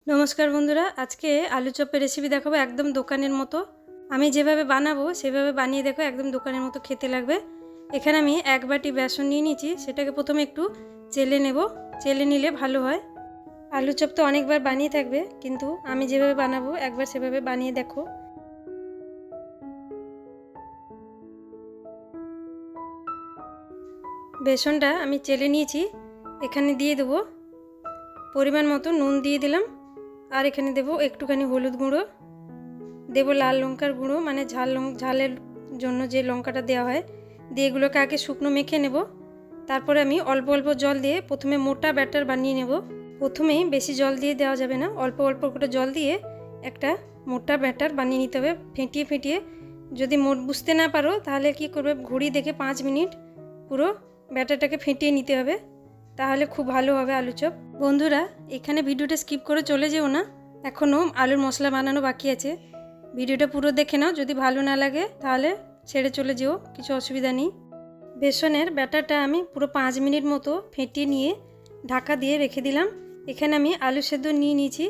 नमस्कार बंधुरा आज के आलू चपेर रेसिपि देखाबो एकदम दोकानेर मतो। आमी जेभाबे बानाबो सेभाबे बानिये देखो एकदम दोकानेर मतो खेते लागबे। एखाने आमी एक बाटी बेसन निये निয়েছি, सेटाके प्रथमे एकटू चेले नेब। चेले निले भालो हय। आलू चप तो अनेकबार बानिये थाकबे, किन्तु आमी जेभाबे बानाबो एकबार सेभाबे बानिये देखो। बेसनटा आमी चेले निয়েছি, एखाने दिये देबो परिमाण मतो नुन दिये दिलाम और एखाने देबो एकटूखानी हलुद गुঁড়ो, देबो लाल लंकार गुঁড়ो माने झालेर जोन्नो जे लंकाटा देওয়া হয়, দিয়ে এগুলোকে আগে শুকনো মেখে নেব। তারপরে আমি অল্প অল্প জল দিয়ে প্রথমে মোটা ব্যাটার বানিয়ে নেব। প্রথমেই বেশি জল দিয়ে দেওয়া যাবে না, অল্প অল্প করে জল দিয়ে একটা মোটা ব্যাটার বানিয়ে নিতে হবে ফেটিয়ে ফেটিয়ে। যদি মোট বুঝতে না পারো তাহলে কি করবে, ঘড়ি দেখে 5 মিনিট পুরো ব্যাটারটাকে ফেটিয়ে নিতে হবে, তাহলে খুব ভালো হবে আলু চপ। বন্ধুরা এখানে ভিডিওটা স্কিপ করে চলে যেও না, এখনও আলুর মশলা বানানো বাকি আছে। ভিডিওটা পুরো দেখে নাও, যদি ভালো না লাগে তাহলে ছেড়ে চলে যেও, কিছু অসুবিধা নেই। বেসনের ব্যাটারটা আমি পুরো 5 মিনিট মতো ফেটিয়ে নিয়ে ঢাকা দিয়ে রেখে দিলাম। এখানে আমি আলু সেদ্ধ নিয়ে নিয়েছি,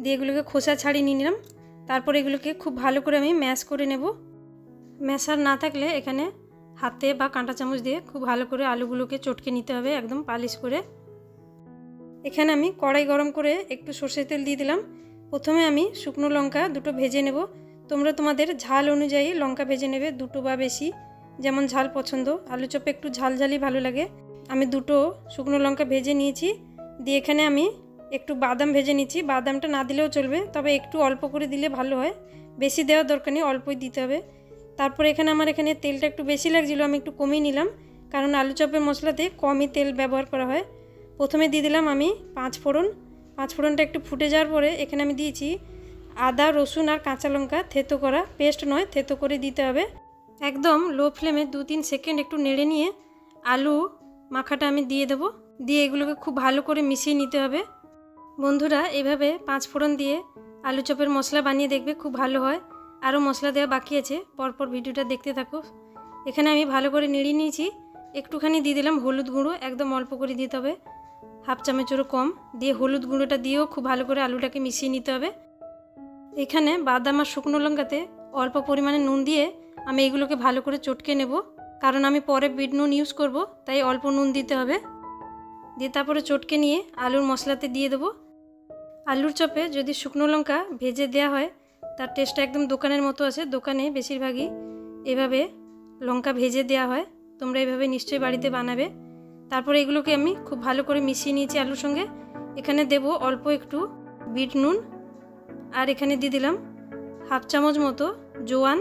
দিয়ে এগুলোকে খোসা ছাড়িয়ে নিয়ে নিলাম। তারপর এগুলোকে খুব ভালো করে আমি ম্যাশ করে নেব। ম্যাশার না থাকলে এখানে হাতে বা কাঁটা চামচ দিয়ে খুব ভালো করে আলুগুলোকে চটকে নিতে হবে একদম পালিশ করে। এখানে আমি কড়াই গরম করে একটু সরষের তেল দিয়ে দিলাম। প্রথমে আমি শুকনো লঙ্কা দুটো ভেজে নেব। তোমরা তোমাদের ঝাল অনুযায়ী লঙ্কা ভেজে নেবে, দুটো বা বেশি, যেমন ঝাল পছন্দ। আলু চপে একটু ঝাল ঝালই ভালো লাগে। আমি দুটো শুকনো লঙ্কা ভেজে নিয়েছি, দিয়ে এখানে আমি একটু বাদাম ভেজে নিচ্ছি। বাদামটা না দিলেও চলবে, তবে একটু অল্প করে দিলে ভালো হয়, বেশি দেওয়ার দরকার নেই, অল্পই দিতে হবে। তারপরে এখানে আমার এখানে তেলটা একটু বেশি লাগছিল, আমি একটু কমিয়ে নিলাম, কারণ আলু চপের মশলাতে কমই তেল ব্যবহার করা হয়। প্রথমে দিয়ে দিলাম আমি 5 ফোড়ন। 5 ফোড়নটা একটু ফুটে যাওয়ার পরে এখানে আমি দিয়েছি আদা রসুন আর কাঁচা লঙ্কা থেতো করা, পেস্ট নয়, থেতো করে দিতে হবে। একদম লো ফ্লেমে 2-3 সেকেন্ড একটু নেড়ে নিয়ে আলু মাখাটা আমি দিয়ে দেবো, দিয়ে এগুলোকে খুব ভালো করে মিশিয়ে নিতে হবে। বন্ধুরা এভাবে 5 ফোড়ন দিয়ে আলু চপের মশলা বানিয়ে দেখবে, খুব ভালো হয়। আরও মশলা দেওয়া বাকি আছে, পরপর ভিডিওটা দেখতে থাকো। এখানে আমি ভালো করে নেড়ে নিয়েছি। একটুখানি দিয়ে দিলাম হলুদ গুঁড়ো, একদম অল্প করে দিতে হবে, হাফ চামচেরও কম, দিয়ে হলুদ গুঁড়োটা দিয়েও খুব ভালো করে আলুটাকে মিশিয়ে নিতে হবে। এখানে বাদাম আর শুকনো লঙ্কাতে অল্প পরিমাণে নুন দিয়ে আমি এগুলোকে ভালো করে চটকে নেব, কারণ আমি পরে বিট নুন ইউজ করব, তাই অল্প নুন দিতে হবে। দিয়ে তারপরে চটকে নিয়ে আলুর মশলাতে দিয়ে দেবো। আলুর চপে যদি শুকনো লঙ্কা ভেজে দেওয়া হয় তার টেস্টটা একদম দোকানের মতো আসে। দোকানে বেশিরভাগই এভাবে লঙ্কা ভেজে দেওয়া হয়, তোমরা এভাবে নিশ্চয়ই বাড়িতে বানাবে। তারপরে এগুলোকে আমি খুব ভালো করে মিশিয়ে নিয়েছি আলুর সঙ্গে। এখানে দেব অল্প একটু বিট নুন, আর এখানে দিয়ে দিলাম হাফ চামচ মতো জোয়ান,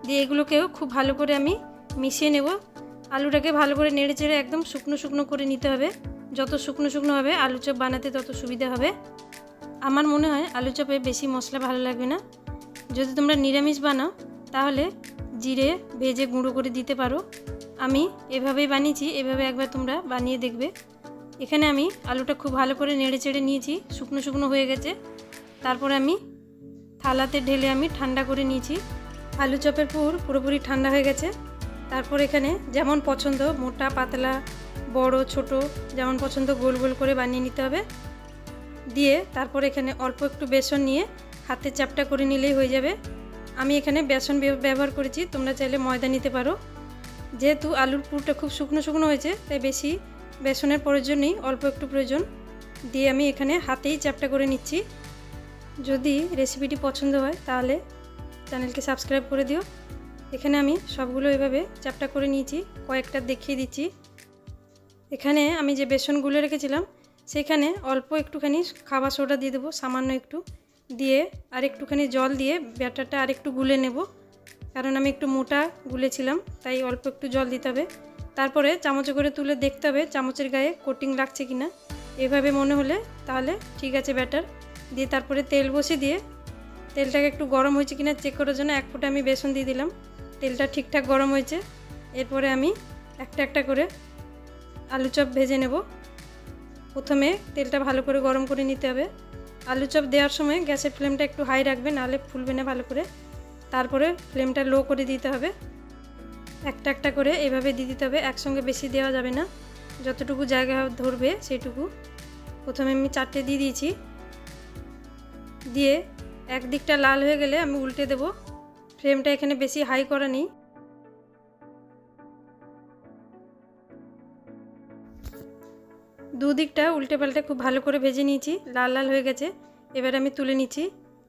দিয়ে এগুলোকেও খুব ভালো করে আমি মিশিয়ে নেব। আলুটাকে ভালো করে নেড়ে চেড়ে একদম শুকনো শুকনো করে নিতে হবে। যত শুকনো শুকনো হবে আলু চপ বানাতে তত সুবিধা হবে। আমার মনে হয় আলু চপে বেশি মশলা ভালো লাগবে না। যদি তোমরা নিরামিষ বানাও তাহলে জিরে ভেজে গুঁড়ো করে দিতে পারো। আমি এভাবেই বানিয়েছি, এভাবে একবার তোমরা বানিয়ে দেখবে। এখানে আমি আলুটা খুব ভালো করে নেড়ে চেড়ে নিয়েছি, শুকনো শুকনো হয়ে গেছে। তারপরে আমি থালাতে ঢেলে আমি ঠান্ডা করে নিয়েছি। আলু চপের পুর পুরোপুরি ঠান্ডা হয়ে গেছে। তারপর এখানে যেমন পছন্দ, মোটা পাতলা বড় ছোট যেমন পছন্দ গোল গোল করে বানিয়ে নিতে হবে। দিয়ে তারপর এখানে অল্প একটু বেসন নিয়ে হাতে চ্যাপটা করে নিলেই হয়ে যাবে। আমি এখানে বেসন ব্যবহার করেছি, তোমরা চাইলে ময়দা নিতে পারো। যেহেতু আলুর পুরটা খুব শুকনো শুকনো হয়েছে তাই বেশি বেসনের প্রয়োজন নেই, অল্প একটু প্রয়োজন। দিয়ে আমি এখানে হাতেই চ্যাপটা করে নিচ্ছি। যদি রেসিপিটি পছন্দ হয় তাহলে চ্যানেলকে সাবস্ক্রাইব করে দিও। এখানে আমি সবগুলো এভাবে চ্যাপটা করে নিয়েছি, কয়েকটা দেখিয়ে দিচ্ছি। এখানে আমি যে বেসন গুলে রেখেছিলাম সেখানে অল্প একটুখানি খাবার সোডা দিয়ে দেবো, সামান্য একটু দিয়ে আর একটুখানি জল দিয়ে ব্যাটারটা আর একটু গুলে নেব, কারণ আমি একটু মোটা গুলেছিলাম তাই অল্প একটু জল দিতে হবে। তারপরে চামচে করে তুলে দেখতে হবে চামচের গায়ে কোটিং লাগছে কিনা। এভাবে মনে হলে তাহলে ঠিক আছে ব্যাটার। দিয়ে তারপরে তেল বসিয়ে দিয়ে তেলটাকে একটু গরম হয়েছে কিনা চেক করার জন্য এক ফোঁটা আমি বেসন দিয়ে দিলাম। তেলটা ঠিকঠাক গরম হয়েছে। এরপরে আমি একটা একটা করে আলু চপ ভেজে নেব। প্রথমে তেলটা ভালো করে গরম করে নিতে হবে। আলু চপ দেওয়ার সময় গ্যাসের ফ্লেমটা একটু হাই রাখবে, নাহলে ফুলবে না ভালো করে। তারপরে ফ্লেমটা লো করে দিতে হবে। একটা একটা করে এভাবে দিয়ে দিতে হবে, একসঙ্গে বেশি দেওয়া যাবে না, যতটুকু জায়গা ধরবে সেইটুকু। প্রথমে আমি 4টে দিয়ে দিয়েছি। দিয়ে একদিকটা লাল হয়ে গেলে আমি উল্টে দেব। ফ্লেমটা এখানে বেশি হাই করা নেই। দুদিকটা উল্টে পাল্টে খুব ভালো করে ভেজে নিয়েছি, লাল লাল হয়ে গেছে। এবার আমি তুলে নিচ্ছি।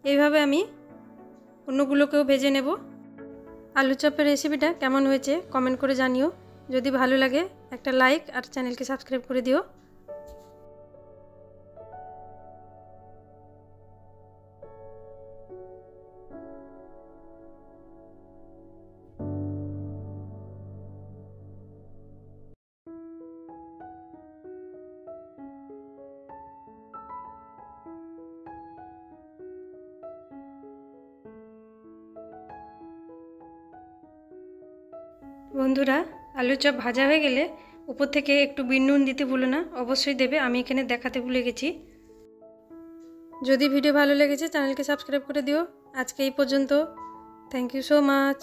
এইভাবে আমি অন্যগুলোকেও ভেজে নেব। আলু চপের রেসিপিটা কেমন হয়েছে কমেন্ট করে জানিও। যদি ভালো লাগে একটা লাইক আর চ্যানেলকে সাবস্ক্রাইব করে দিও। বন্ধুরা, আলু চপ ভাজা হয়ে গেলে উপর থেকে একটু বিট নুন দিতে ভুলো না, অবশ্যই দেবে। আমি এখানে দেখাতে ভুলে গেছি। যদি ভিডিও ভালো লেগেছে চ্যানেলকে সাবস্ক্রাইব করে দিও। আজকে এই পর্যন্ত। Thank you so much.